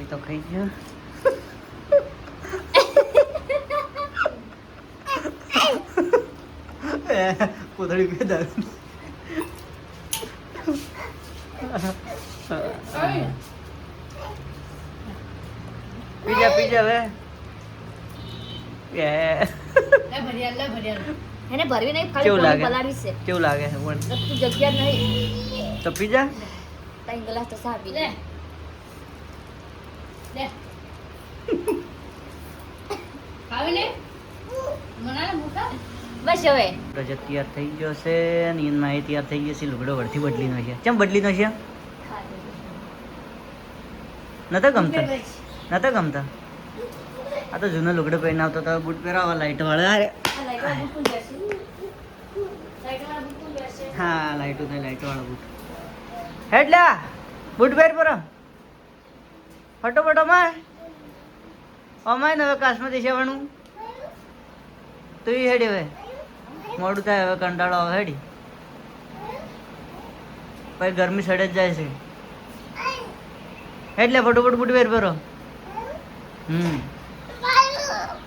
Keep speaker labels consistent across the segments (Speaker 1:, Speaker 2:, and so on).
Speaker 1: તો ખાઈ ગયો. કોથળી પે દારૂ. પીજા પીજા હવે
Speaker 2: એને ભરવી નહીં ખાલી
Speaker 1: કેવું લાગે?
Speaker 2: પલાળી છે
Speaker 1: કેવું લાગે છે પણ
Speaker 2: તું જગ્યા જ નહીં
Speaker 1: તો પીજા
Speaker 2: ત્રણ ગ્લાસ તો સા પી લે લે ખાવી લે મનાલે મુકા બસ હવે
Speaker 1: રજત તૈયાર થઈ ગયો છે અને એના એ તૈયાર થઈ ગયો છે. લુગડો વળથી બદલીનો છે. કેમ બદલીનો છે? નતા ગમતા નતા ગમતા. આ તો જૂનો લુગડો પહેરીને આવતો તો બૂટ પહેરાવા લાઈટ વાળા. હા લાઈટ થાય લાઈટ વાળા બૂટ. હેડલા બૂટ પહેર પર ફટોફટ અમાય ને હવે કાશમાં દેખાવાનું તો એ હેડી હવે મોડું થાય હવે કંટાળો આવે હેડી પછી ગરમી સડે જ જાય છે એટલે ફટોફટ બૂટ પહેર પરો.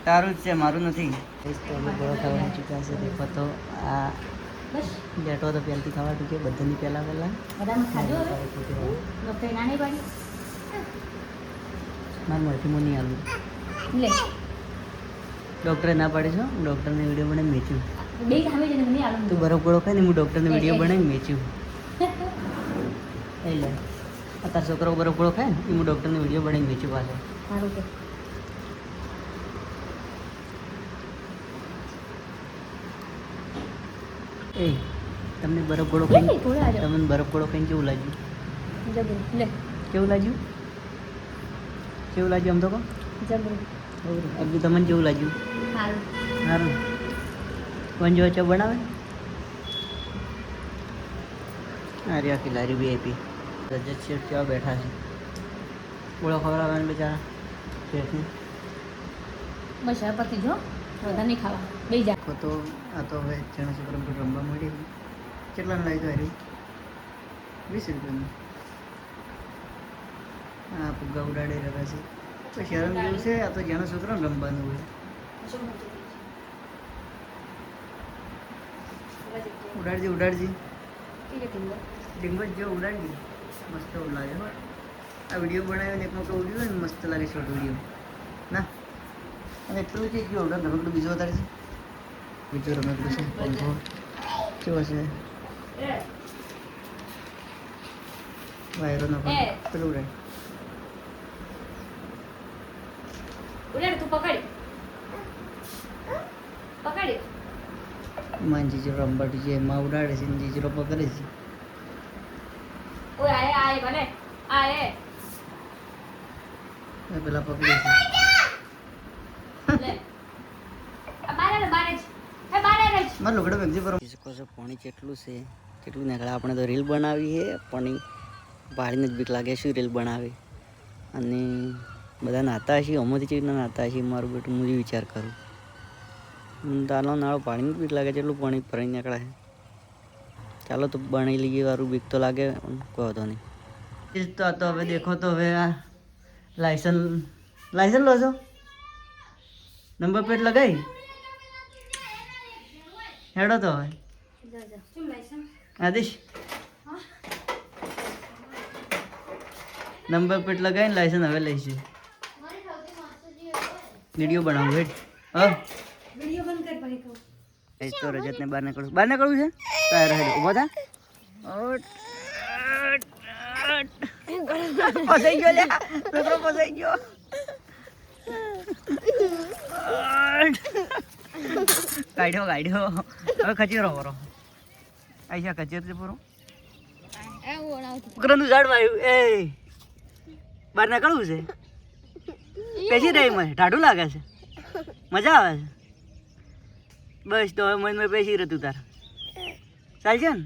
Speaker 1: તારું જ છે મારું નથી. તો અમે ગોળો ખાવા ચૂક્યા છે. દેખો તો આ બેઠો તો પહેલથી ખાવા ચૂક્યો બધાની પહેલાં મારા મોરથી હું નહીં આલું. ડૉક્ટરે ના પાડે છો. ડૉક્ટરને વિડીયો બનાવી મેચ્યું. તું બરફ ગોળો ખાય ને હું ડૉક્ટરને વિડીયો બનાવી મેચ્યું. એટલે તારા છોકરો બરફ ગોળો ખાય ને એ હું ડૉક્ટરને વિડીયો બનાવી મેચ્યું પાછો. એ તમને બરફ ગોળો ખાઈને તમને બરફ ગોળો ખાઈને કેવું લાગ્યું? કેવું લાગ્યું? કેવું લાગ્યું આમ તો કહો. અબુ તમને કેવું લાગ્યું? સારું. કોણ જો ચો બનાવે? અરે આખી લારી VIP રજત શેઠ કેવા બેઠા છે. ગોળો ખવડાવવાને બિચારા શેઠને.
Speaker 2: બસ આ પતી જો વધારે નહીં ખાવા બે જા
Speaker 1: તો આ તો હવે ચણા છોકરા પર રમવા મળી. કેટલાનું લાગ્યું હાર્યું? 20 રૂપિયાનું. આ ફુગ્ગા ઉડાડી રહ્યા છે. તો શરમ જેવું છે. આ તો જેના છોકરાને રમવાનું હોય. ઉડાડજે ઉડાડજે ડીંગો જો ઉડાડજે. મસ્ત લાગે હો. આ વિડીયો બનાવ્યો ને એક મોટો વિડીયો ને મસ્ત લાગે શોર્ટ વિડીયો ના. અને એટલું છે કે ઓર્ડર રમકડું બીજું વધારે છે. બીજું રમકડું છે પંખો કેવો છે વાયરોનો પેલું ઉડાડ.
Speaker 2: ઉડાડ તું પકડ પકડ
Speaker 1: માન જીજરો રંબાટ છે એમાં ઉડાડે છે ને જીજરો પકડે છે.
Speaker 2: ઓય આય આય ભલે આય
Speaker 1: પેલા પકડે છે.
Speaker 2: લે આ બારે બારે હે બારે રે
Speaker 1: મારો લુગડો બેગજી પર શકો છો. પાણી કેટલું છે કેટલું નીકળે. આપણે તો રીલ બનાવી છે પણ પાણીને જ બીક લાગે શું રીલ બનાવી. અને બધા નાતા હશે અમોથી ચીજ નાતા હશે. મારું બેટું હું વિચાર કરું તાલો નાળો પાણીને જ બીક લાગે. કેટલું પાણી ભરાઈ નીકળે છે. ચાલો તો બની લઈએ. વારું બીક તો લાગે કહો તો નહીં. તો આ તો હવે દેખો તો હવે આ લાયસન્સ લો છો. નંબર પ્લેટ લગાવી હેડો તો હવે આદિશ નંબર પ્લેટ લગાવીને લાયસન્સ હવે લઈશું. વિડીયો બનાવું હેડ. હા તો રજતને બહાર નીકળવું છે. તારે હેડ ઊભો થા. ફસાઈ ગયો લે છોકરો ફસાઈ ગયો. કાઢ્યો હવે ખચેરો કરો. આઈશા ખચેર છે પૂરો છોકરાનું ઝાડ વાયું. એ બહાર નીકળવું છે. પેસી રહી મને ટાઢું લાગે છે. મજા આવે છે. બસ તો હવે મનમાં પેસી રહેતું તાર ચાલશે ને.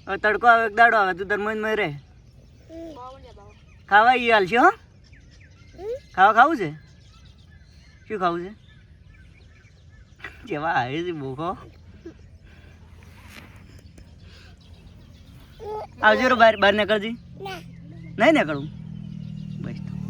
Speaker 1: હવે તડકો આવે દાડો આવે તું તાર મનમાં રહે. ખાવા એ હાલ છે. હો ખાવું છે. શું ખાવું છે? જેવા આવે છે ભૂખો. આવજો રો બહાર નીકળજી. નહીં નીકળવું બસ તો